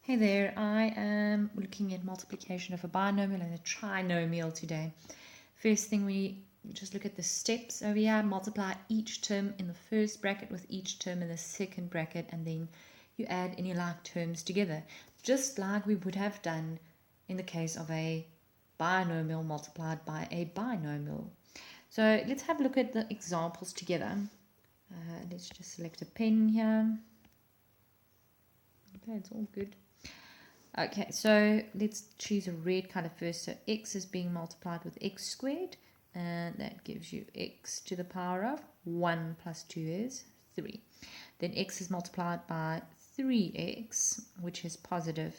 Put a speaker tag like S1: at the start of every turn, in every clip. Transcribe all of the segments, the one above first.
S1: Hey there, I am looking at multiplication of a binomial and a trinomial today. First thing, we just look at the steps over here. Multiply each term in the first bracket with each term in the second bracket, and then you add any like terms together, just like we would have done in the case of a binomial multiplied by a binomial. So let's have a look at the examples together. Let's just select a pen here. Okay, it's all good. Okay, so let's choose a red color first. So x is being multiplied with x squared, and that gives you x to the power of 1 plus 2 is 3. Then x is multiplied by 3x, which is positive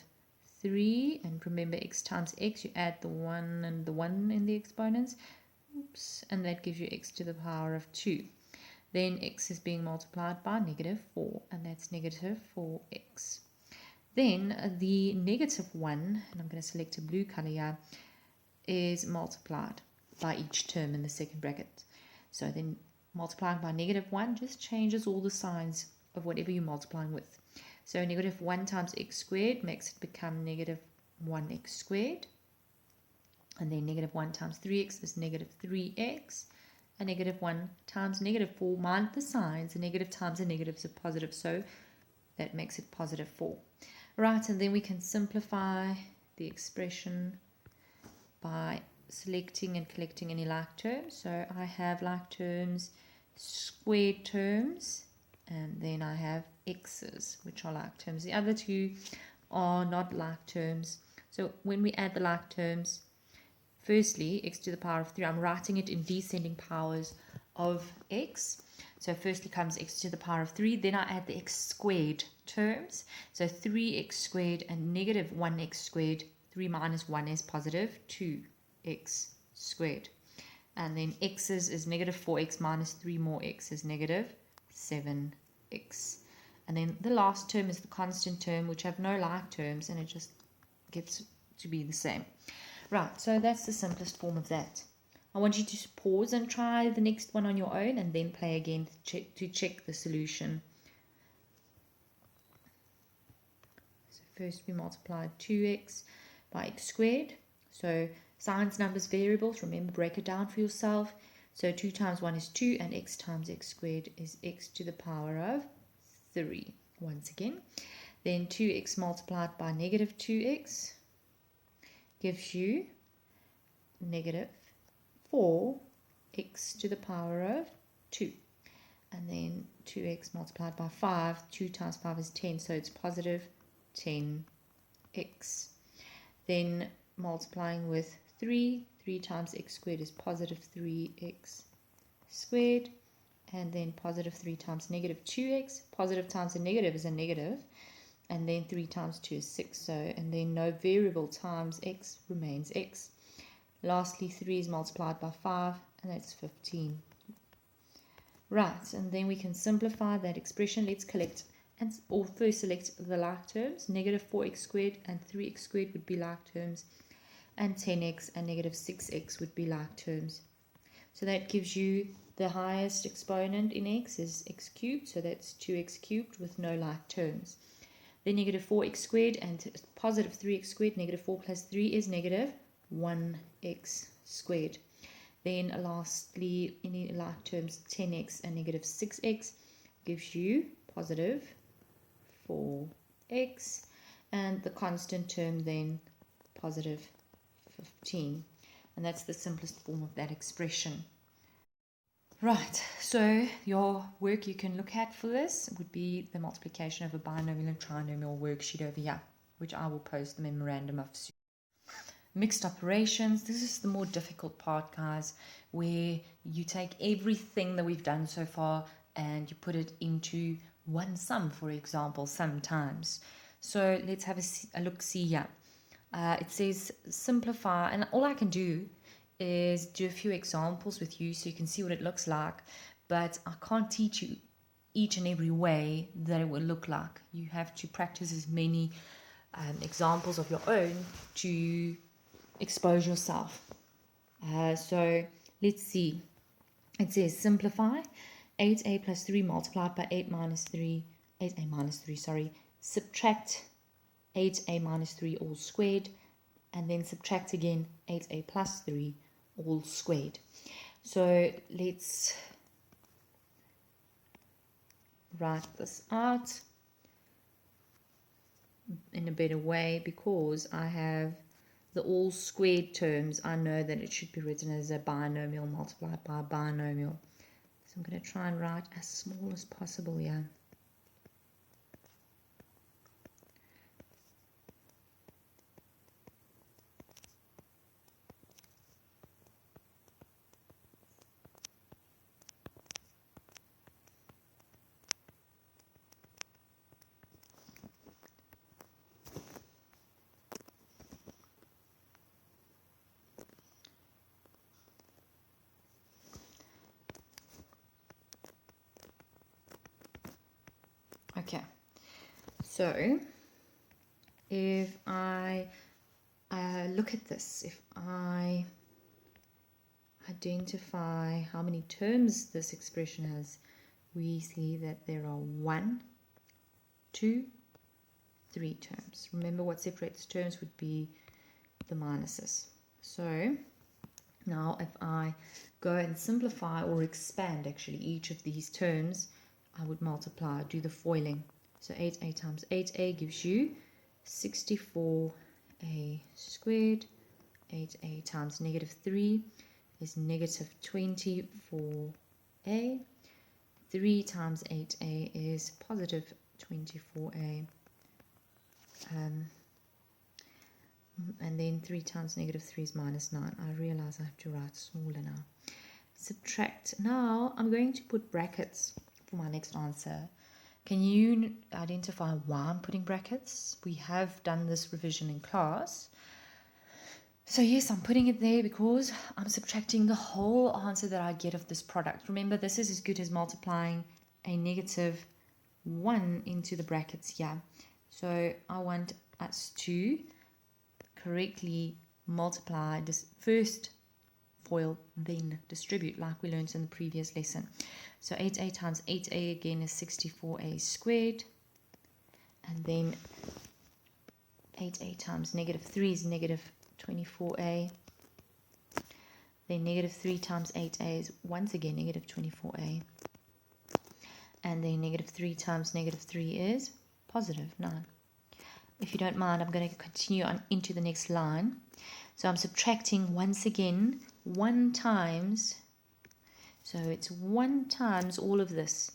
S1: 3. And remember, x times x, you add the 1 and the 1 in the exponents. Oops, and that gives you x to the power of 2. Then x is being multiplied by negative 4, and that's negative 4x. Then the negative 1, and I'm going to select a blue color here, is multiplied by each term in the second bracket. So then multiplying by negative 1 just changes all the signs of whatever you're multiplying with. So negative 1 times x squared makes it become negative 1x squared. And then negative 1 times 3x is negative 3x. And negative 1 times negative 4, mind the signs, a negative times a negative is a positive, so that makes it positive 4. Right, and then we can simplify the expression by selecting and collecting any like terms. So I have like terms, squared terms, and then I have x's, which are like terms. The other two are not like terms. So when we add the like terms, firstly, x to the power of 3, I'm writing it in descending powers of x. So firstly comes x to the power of 3, then I add the x squared terms. So 3x squared and negative 1x squared, 3 minus 1 is positive 2x squared. And then x's is negative 4x minus 3 more x is negative 7x. And then the last term is the constant term, which have no like terms, and it just gets to be the same. Right, so that's the simplest form of that. I want you to pause and try the next one on your own and then play again to check the solution. So first we multiply 2x by x squared. So signs, numbers, variables, remember, break it down for yourself. So 2 times 1 is 2, and x times x squared is x to the power of 3. Once again, then 2x multiplied by negative 2x gives you negative 4x to the power of 2. And then 2x multiplied by 5, 2 times 5 is 10, so it's positive 10x. Then multiplying with 3 times x squared is positive 3x squared. And then positive 3 times negative 2x, positive times a negative is a negative. And then 3 times 2 is 6, so, and then no variable times x remains x. Lastly, 3 is multiplied by 5, and that's 15. Right, and then we can simplify that expression. Let's collect, or first select the like terms. Negative 4x squared and 3x squared would be like terms, and 10x and negative 6x would be like terms. So that gives you the highest exponent in x is x cubed, so that's 2x cubed with no like terms. Then negative 4x squared and positive 3x squared, negative 4 plus 3 is negative 1x squared. Then lastly, any like terms, 10x and negative 6x gives you positive 4x, and the constant term then positive 15. And that's the simplest form of that expression. Right, so your work you can look at for this would be the multiplication of a binomial and trinomial worksheet over here, which I will post the memorandum of soon. Mixed operations, this is the more difficult part, guys, where you take everything that we've done so far and you put it into one sum, for example, sometimes. So let's have a look-see here. It says simplify, and all I can do is do a few examples with you so you can see what it looks like, but I can't teach you each and every way that it will look like. You have to practice as many examples of your own to expose yourself. So let's see. It says simplify 8a plus 3 multiplied by 8a minus 3, sorry, subtract 8a minus 3 all squared, and then subtract again 8a plus 3 all squared. So let's write this out in a better way, because I have the all squared terms. I know that it should be written as a binomial multiplied by a binomial. So I'm going to try and write as small as possible here. Okay, so if I look at this, if I identify how many terms this expression has, we see that there are 1, 2, 3 terms. Remember, what separates terms would be the minuses. So now if I go and simplify or expand actually each of these terms, I would multiply, do the foiling. So 8a times 8a gives you 64a squared. 8a times negative 3 is negative 24a. 3 times 8a is positive 24a. And then 3 times negative 3 is minus 9. I realize I have to write smaller now. Subtract. Now I'm going to put brackets for my next answer. Can you identify why I'm putting brackets? We have done this revision in class. So yes, I'm putting it there because I'm subtracting the whole answer that I get of this product. Remember, this is as good as multiplying a negative 1 into the brackets here. So I want us to correctly multiply this first, FOIL, then distribute, like we learned in the previous lesson. So 8a times 8a again is 64a squared, and then 8a times negative 3 is negative 24a. Then negative 3 times 8a is once again negative 24a. And then negative 3 times negative 3 is positive 9. If you don't mind, I'm going to continue on into the next line. So I'm subtracting once again 1 times, so it's 1 times all of this,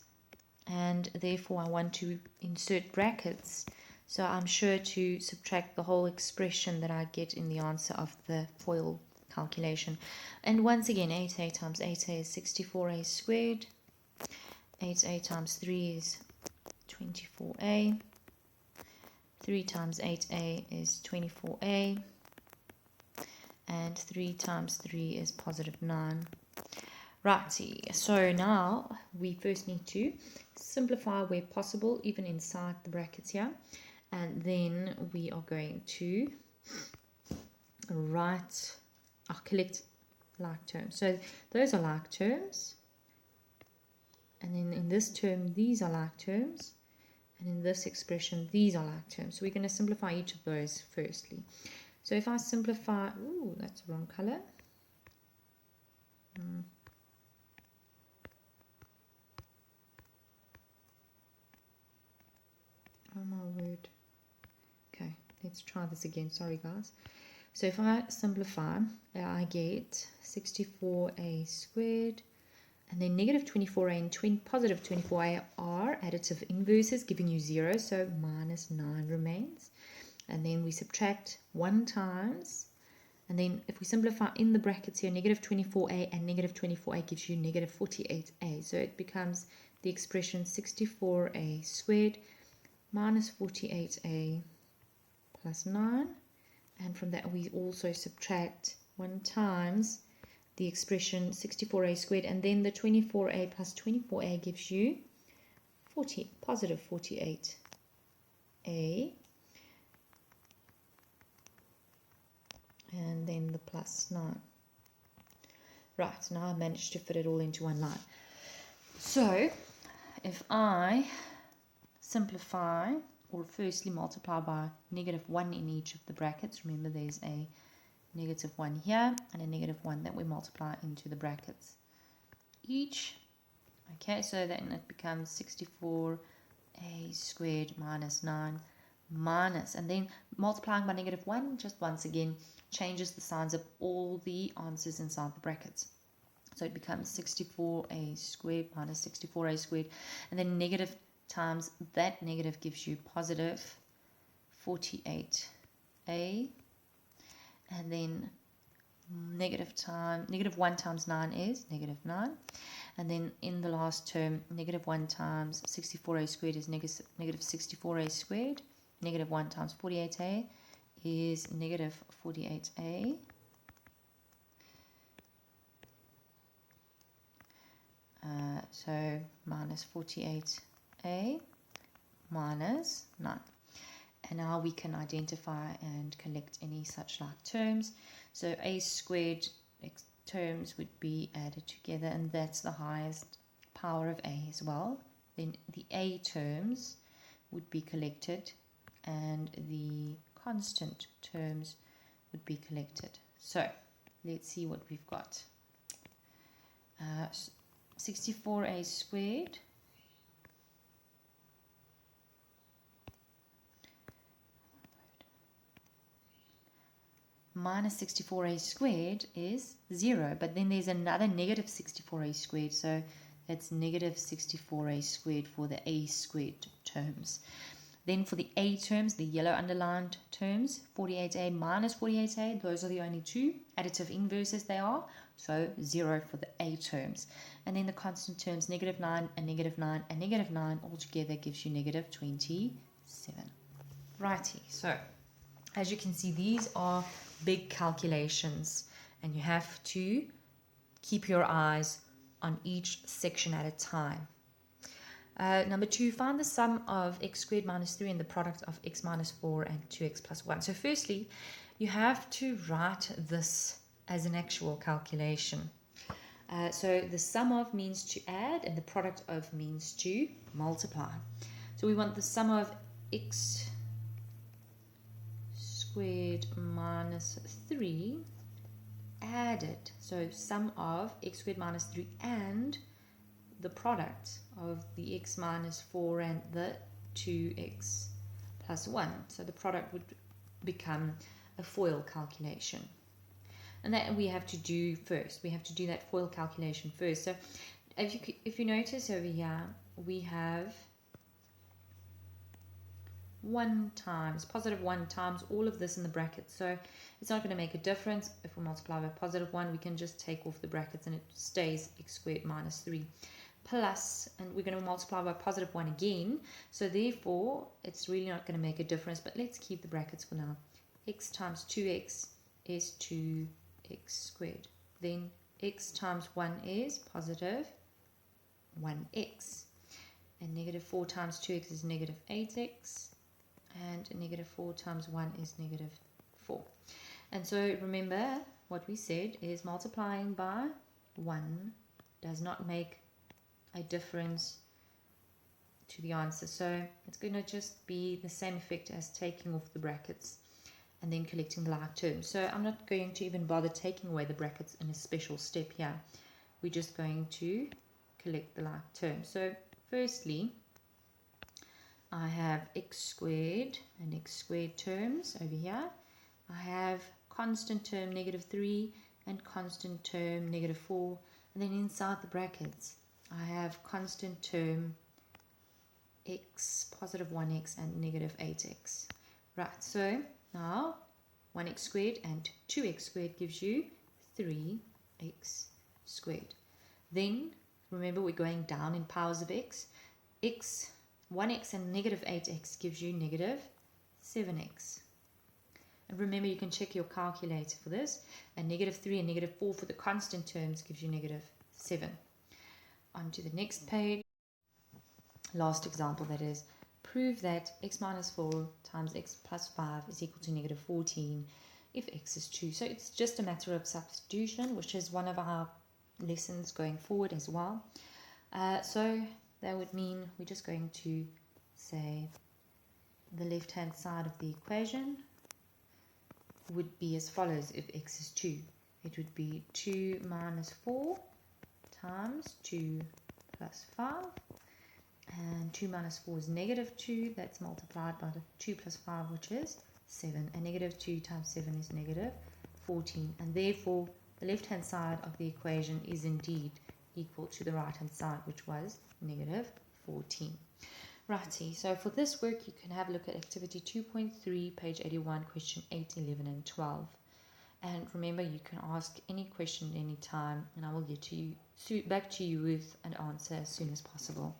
S1: and therefore I want to insert brackets, so I'm sure to subtract the whole expression that I get in the answer of the FOIL calculation. And once again, 8a times 8a is 64a squared. 8a times 3 is 24a. 3 times 8a is 24a. And 3 times 3 is positive 9. Righty, so now we first need to simplify where possible, even inside the brackets here. And then we are going to write, collect like terms. So those are like terms. And then in this term, these are like terms. And in this expression, these are like terms. So we're going to simplify each of those firstly. So if I simplify, ooh, that's the wrong color. Oh my word. Okay, let's try this again. Sorry, guys. So if I simplify, I get 64a squared, and then negative 24a and positive 24a are additive inverses, giving you 0, so minus 9 remains. And then we subtract 1 times, and then if we simplify in the brackets here, negative 24a and negative 24a gives you negative 48a. So it becomes the expression 64a squared minus 48a plus 9. And from that we also subtract 1 times the expression 64a squared, and then the 24a plus 24a gives you positive 48a. And then the plus 9. Right, now I managed to fit it all into one line. So if I simplify or firstly multiply by -1 in each of the brackets. Remember, there's a -1 here and a -1 that we multiply into the brackets each. Okay, so then it becomes 64a squared minus 9 minus, and then multiplying by -1 just once again changes the signs of all the answers inside the brackets. So it becomes 64a squared minus 64a squared, and then negative times that negative gives you positive 48a, and then -1 times 9 is -9, and then in the last term, -1 times 64a squared is negative 64a squared, -1 times 48a is negative 48a, so minus 48a minus 9. And now we can identify and collect any such like terms. So a squared terms would be added together, and that's the highest power of a as well. Then the a terms would be collected, and the constant terms would be collected. So let's see what we've got. 64a squared minus 64a squared is 0, but then there's another negative 64a squared, so that's negative 64a squared for the a squared terms. Then for the a terms, the yellow underlined terms, 48a minus 48a, those are the only two additive inverses they are, so 0 for the a terms. And then the constant terms, -9 and -9 and -9 altogether gives you -27. Righty, so as you can see, these are big calculations, and you have to keep your eyes on each section at a time. Number 2, find the sum of x squared minus 3 and the product of x minus 4 and 2x plus 1. So firstly, you have to write this as an actual calculation. So the sum of means to add, and the product of means to multiply. So we want the sum of x squared minus 3 added. So sum of x squared minus 3 and the product of the x minus 4 and the 2x plus 1. So the product would become a FOIL calculation. And that we have to do first. We have to do that FOIL calculation first. So if you notice over here, we have 1 times, positive 1 times all of this in the brackets. So it's not going to make a difference. If we multiply by positive 1, we can just take off the brackets and it stays x squared minus 3. Plus, and we're going to multiply by positive 1 again. So therefore, it's really not going to make a difference. But let's keep the brackets for now. X times 2x is 2x squared. Then x times 1 is positive 1x. And negative 4 times 2x is negative 8x. And negative 4 times 1 is negative 4. And so remember what we said is multiplying by 1 does not make a difference to the answer. So it's going to just be the same effect as taking off the brackets and then collecting the like terms. So I'm not going to even bother taking away the brackets in a special step here. We're just going to collect the like terms. So firstly, I have x squared and x squared terms over here. I have constant term -3 and constant term -4. And then inside the brackets, I have constant term x, positive 1x and negative 8x. Right, so now 1x squared and 2x squared gives you 3x squared. Then, remember we're going down in powers of x. 1x and negative 8x gives you negative 7x. And remember, you can check your calculator for this. And -3 and -4 for the constant terms gives you -7. On to the next page. Last example, that is, prove that x minus 4 times x plus 5 is equal to -14 if x is 2. So it's just a matter of substitution, which is one of our lessons going forward as well. So that would mean we're just going to say the left-hand side of the equation would be as follows if x is 2. It would be 2 minus 4 times 2 plus 5. And 2 minus 4 is negative 2. That's multiplied by the 2 plus 5, which is 7. And negative 2 times 7 is negative 14. And therefore, the left-hand side of the equation is indeed equal to the right-hand side, which was negative 14. Righty, so for this work, you can have a look at activity 2.3, page 81, question 8, 11, and 12. And remember, you can ask any question at any time, and I will get back to you with an answer as soon as possible.